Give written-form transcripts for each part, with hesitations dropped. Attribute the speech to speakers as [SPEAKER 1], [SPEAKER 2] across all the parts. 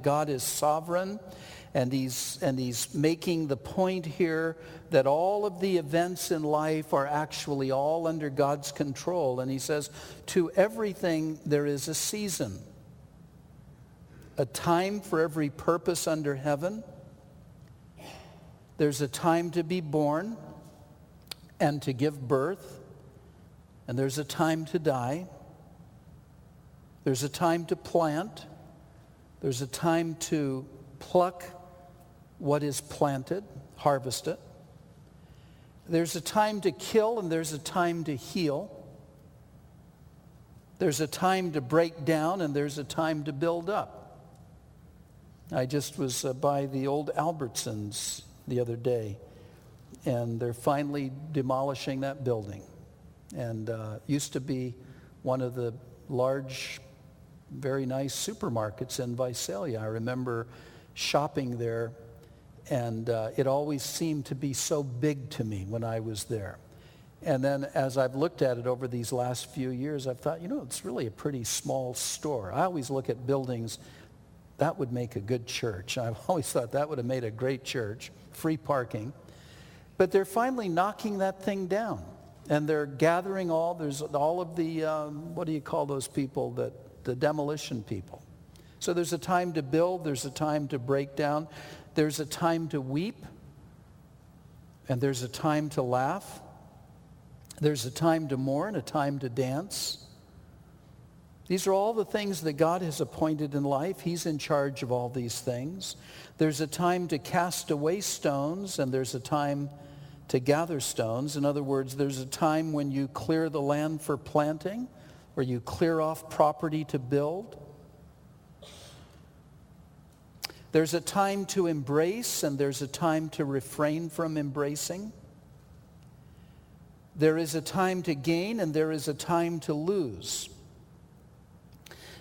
[SPEAKER 1] God is sovereign, and he's making the point here that all of the events in life are actually all under God's control. And he says, to everything there is a season, a time for every purpose under heaven. There's a time to be born and to give birth, and there's a time to die. There's a time to plant. There's a time to pluck what is planted, harvest it. There's a time to kill, and there's a time to heal. There's a time to break down, and there's a time to build up. I just was by the old Albertsons the other day, and they're finally demolishing that building. And used to be one of the large, very nice supermarkets in Visalia. I remember shopping there, and it always seemed to be so big to me when I was there. And then as I've looked at it over these last few years, I've thought, it's really a pretty small store. I always look at buildings, that would make a good church. I've always thought that would have made a great church, free parking. But they're finally knocking that thing down. And they're gathering there's all of the, what do you call those people, the demolition people. So there's a time to build, there's a time to break down, there's a time to weep, and there's a time to laugh. There's a time to mourn, a time to dance. These are all the things that God has appointed in life. He's in charge of all these things. There's a time to cast away stones, and there's a time to gather stones. In other words, there's a time when you clear the land for planting, where you clear off property to build. There's a time to embrace, and there's a time to refrain from embracing. There is a time to gain, and there is a time to lose.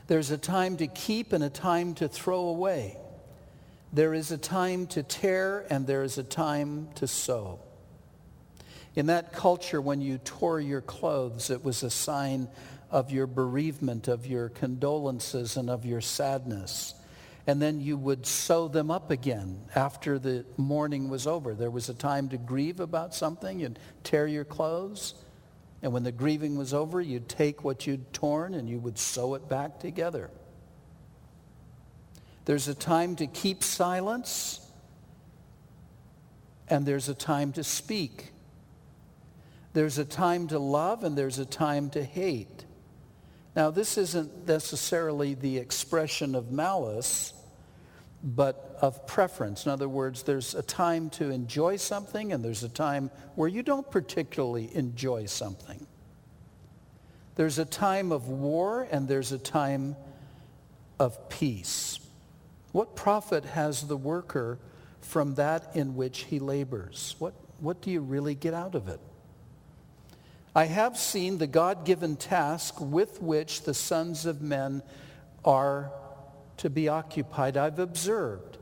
[SPEAKER 1] There's a time to keep and a time to throw away. There is a time to tear, and there is a time to sow. In that culture, when you tore your clothes, it was a sign of your bereavement, of your condolences, and of your sadness. And then you would sew them up again after the mourning was over. There was a time to grieve about something. You'd tear your clothes. And when the grieving was over, you'd take what you'd torn and you would sew it back together. There's a time to keep silence, and there's a time to speak. There's a time to love, and there's a time to hate. Now, this isn't necessarily the expression of malice, but of preference. In other words, there's a time to enjoy something, and there's a time where you don't particularly enjoy something. There's a time of war, and there's a time of peace. What profit has the worker from that in which he labors? What do you really get out of it? I have seen the God-given task with which the sons of men are to be occupied. I've observed.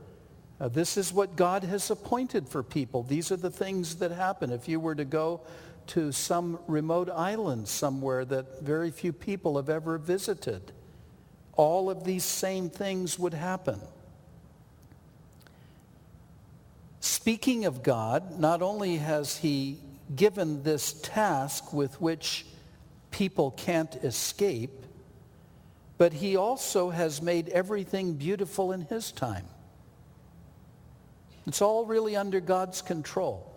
[SPEAKER 1] This is what God has appointed for people. These are the things that happen. If you were to go to some remote island somewhere that very few people have ever visited, all of these same things would happen. Speaking of God, not only has he given this task with which people can't escape, but he also has made everything beautiful in his time. It's all really under God's control.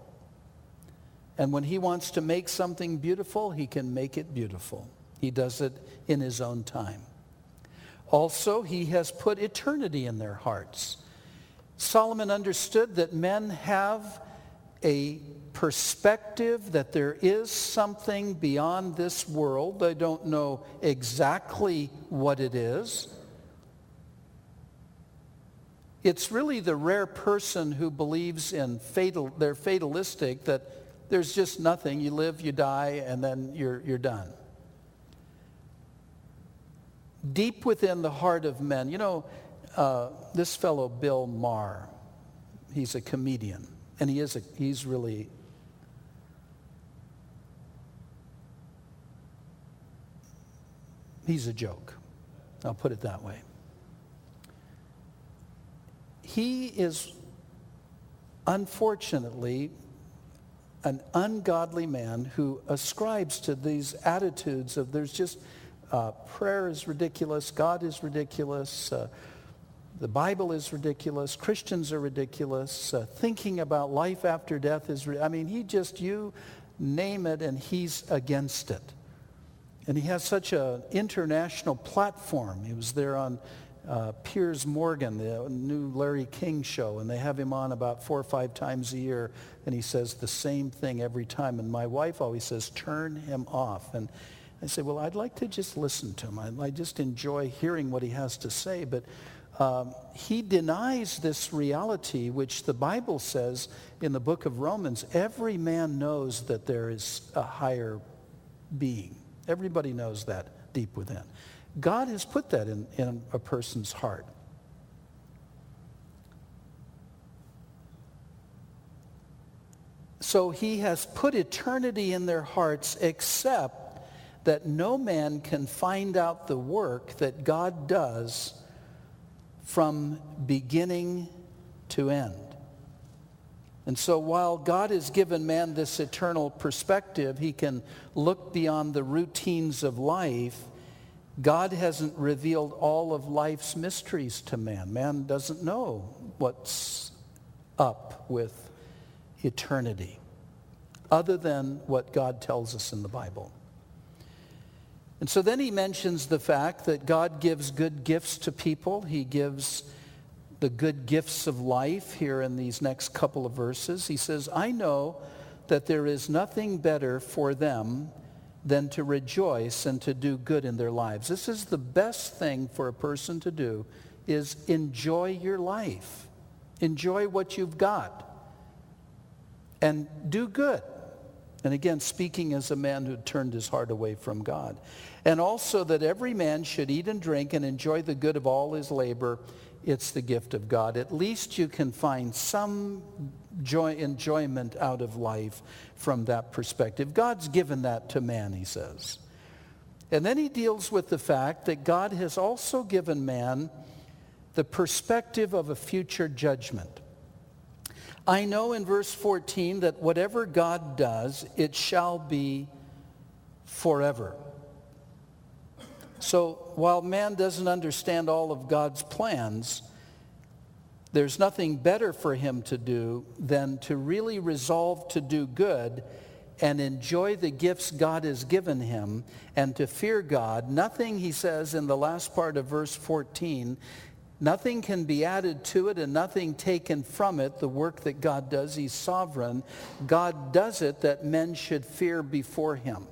[SPEAKER 1] And when he wants to make something beautiful, he can make it beautiful. He does it in his own time. Also, he has put eternity in their hearts. Solomon understood that men have a perspective that there is something beyond this world. They don't know exactly what it is. It's really the rare person who believes in they're fatalistic, that there's just nothing. You live, you die, and then you're done. Deep within the heart of men, this fellow Bill Maher, he's a comedian, and he's really, he's a joke. I'll put it that way. he is unfortunately an ungodly man who ascribes to these attitudes of there's just prayer is ridiculous, God is ridiculous, the Bible is ridiculous, Christians are ridiculous, thinking about life after death is, you name it and he's against it. And he has such an international platform. He was there on Piers Morgan, the new Larry King show, and they have him on about 4 or 5 times a year, and he says the same thing every time. And my wife always says, turn him off. And I say, well, I'd like to just listen to him. I just enjoy hearing what he has to say. But he denies this reality, which the Bible says in the book of Romans, every man knows that there is a higher being. Everybody knows that deep within. God has put that in a person's heart. So he has put eternity in their hearts, except that no man can find out the work that God does from beginning to end. And so while God has given man this eternal perspective, he can look beyond the routines of life. God hasn't revealed all of life's mysteries to man. Man doesn't know what's up with eternity, other than what God tells us in the Bible. And so then he mentions the fact that God gives good gifts to people. He gives the good gifts of life here in these next couple of verses. He says, I know that there is nothing better for them than to rejoice and to do good in their lives. This is the best thing for a person to do, is enjoy your life. Enjoy what you've got. And do good. And again, speaking as a man who turned his heart away from God. And also that every man should eat and drink and enjoy the good of all his labor. It's the gift of God. At least you can find some enjoyment out of life from that perspective. God's given that to man, he says. And then he deals with the fact that God has also given man the perspective of a future judgment. I know in verse 14 that whatever God does, it shall be forever. So while man doesn't understand all of God's plans, there's nothing better for him to do than to really resolve to do good and enjoy the gifts God has given him and to fear God. Nothing, he says in the last part of verse 14, nothing can be added to it and nothing taken from it. The work that God does, he's sovereign. God does it that men should fear before him.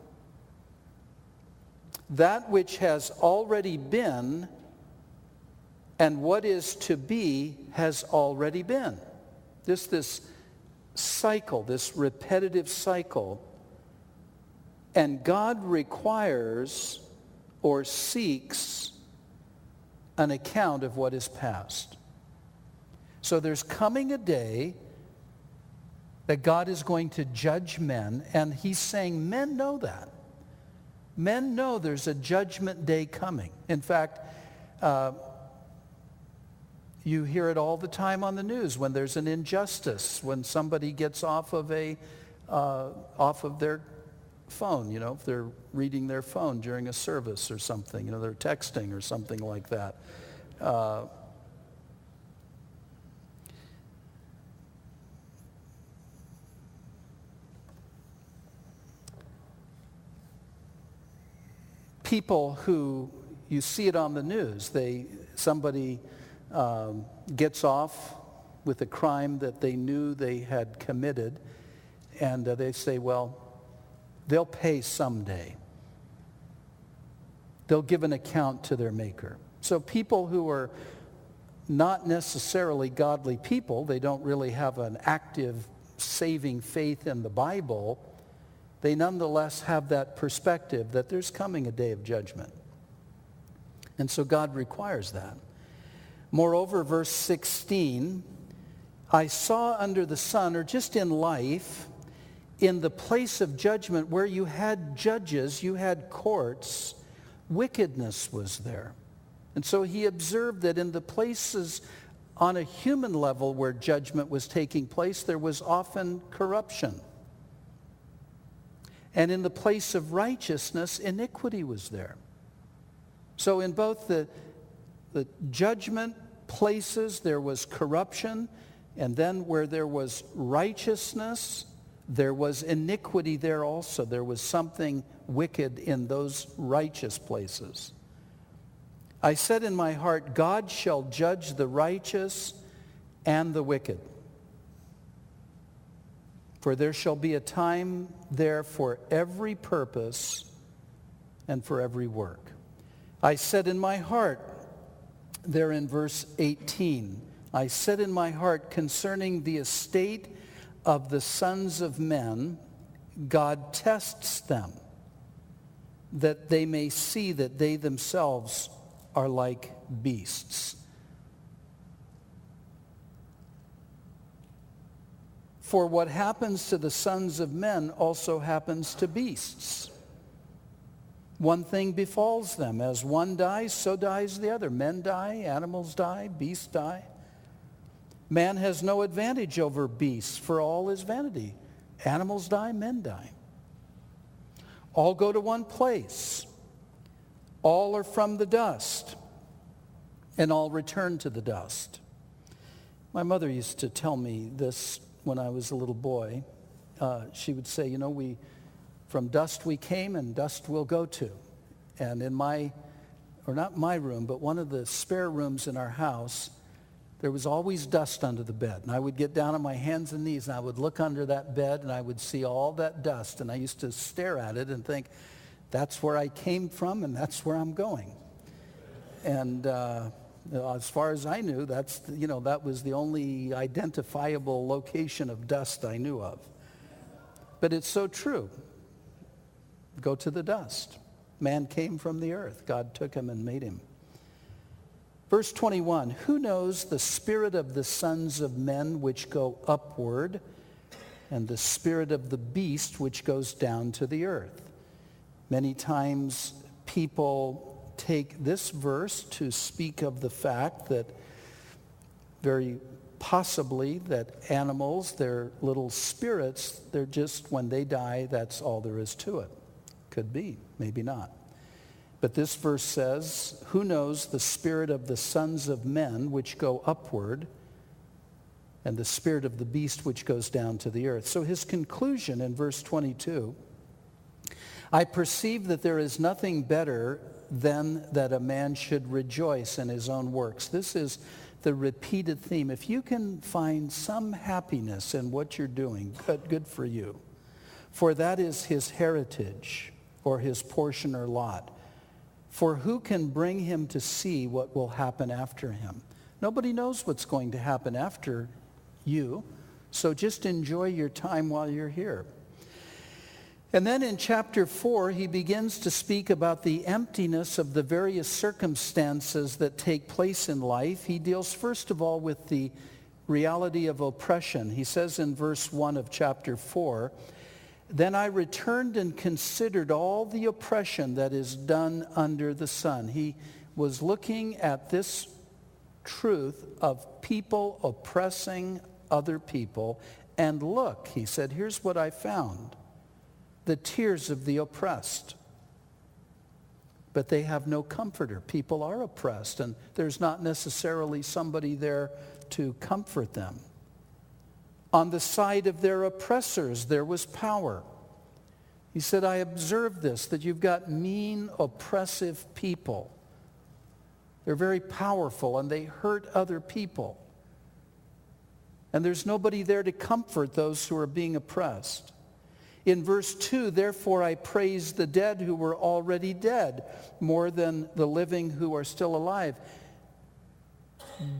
[SPEAKER 1] That which has already been and what is to be has already been. This cycle, this repetitive cycle. And God requires or seeks an account of what is past. So there's coming a day that God is going to judge men, and he's saying men know that. Men know there's a judgment day coming. In fact, you hear it all the time on the news when there's an injustice, when somebody gets off of their phone, if they're reading their phone during a service or something, they're texting or something like that. People who, you see it on the news, somebody gets off with a crime that they knew they had committed, and they say, well, they'll pay someday. They'll give an account to their Maker. So people who are not necessarily godly people, they don't really have an active saving faith in the Bible, they nonetheless have that perspective that there's coming a day of judgment. And so God requires that. Moreover, verse 16, I saw under the sun, or just in life, in the place of judgment where you had judges, you had courts, wickedness was there. And so he observed that in the places on a human level where judgment was taking place, there was often corruption. And in the place of righteousness, iniquity was there. So in both the judgment places, there was corruption, and then where there was righteousness, there was iniquity there also. There was something wicked in those righteous places. I said in my heart, God shall judge the righteous and the wicked. For there shall be a time there for every purpose and for every work. I said in my heart, there in verse 18, I said in my heart concerning the estate of the sons of men, God tests them, that they may see that they themselves are like beasts. For what happens to the sons of men also happens to beasts. One thing befalls them. As one dies, so dies the other. Men die, animals die, beasts die. Man has no advantage over beasts, for all is vanity. Animals die, men die. All go to one place. All are from the dust, and all return to the dust. My mother used to tell me this when I was a little boy. She would say, from dust we came and dust we'll go to. And in not my room, but one of the spare rooms in our house, there was always dust under the bed. And I would get down on my hands and knees, and I would look under that bed, and I would see all that dust. And I used to stare at it and think, that's where I came from, and that's where I'm going. And as far as I knew, that was the only identifiable location of dust I knew of. But it's so true. Go to the dust. Man came from the earth. God took him and made him. Verse 21, who knows the spirit of the sons of men which go upward, and the spirit of the beast which goes down to the earth? Many times people take this verse to speak of the fact that very possibly that animals, they're little spirits, they're just, when they die, that's all there is to it. Could be, maybe not. But this verse says, who knows the spirit of the sons of men which go upward, and the spirit of the beast which goes down to the earth? So his conclusion in verse 22, I perceive that there is nothing better than that a man should rejoice in his own works. This is the repeated theme. If you can find some happiness in what you're doing, good for you. For that is his heritage, or his portion or lot. For who can bring him to see what will happen after him? Nobody knows what's going to happen after you, so just enjoy your time while you're here. And then in chapter 4, he begins to speak about the emptiness of the various circumstances that take place in life. He deals first of all with the reality of oppression. He says in verse 1 of chapter 4, then I returned and considered all the oppression that is done under the sun. He was looking at this truth of people oppressing other people. And look, he said, here's what I found. The tears of the oppressed. But they have no comforter. People are oppressed, and there's not necessarily somebody there to comfort them. On the side of their oppressors, there was power. He said, I observed this, that you've got mean, oppressive people. They're very powerful, and they hurt other people. And there's nobody there to comfort those who are being oppressed. In verse 2, therefore I praise the dead who were already dead, more than the living who are still alive.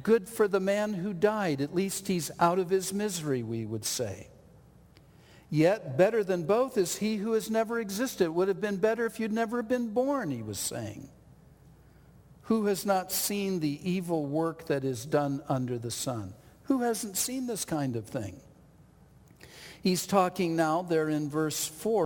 [SPEAKER 1] Good for the man who died. At least he's out of his misery, we would say. Yet better than both is he who has never existed. It would have been better if you'd never been born, he was saying. Who has not seen the evil work that is done under the sun? Who hasn't seen this kind of thing? He's talking now there in verse 4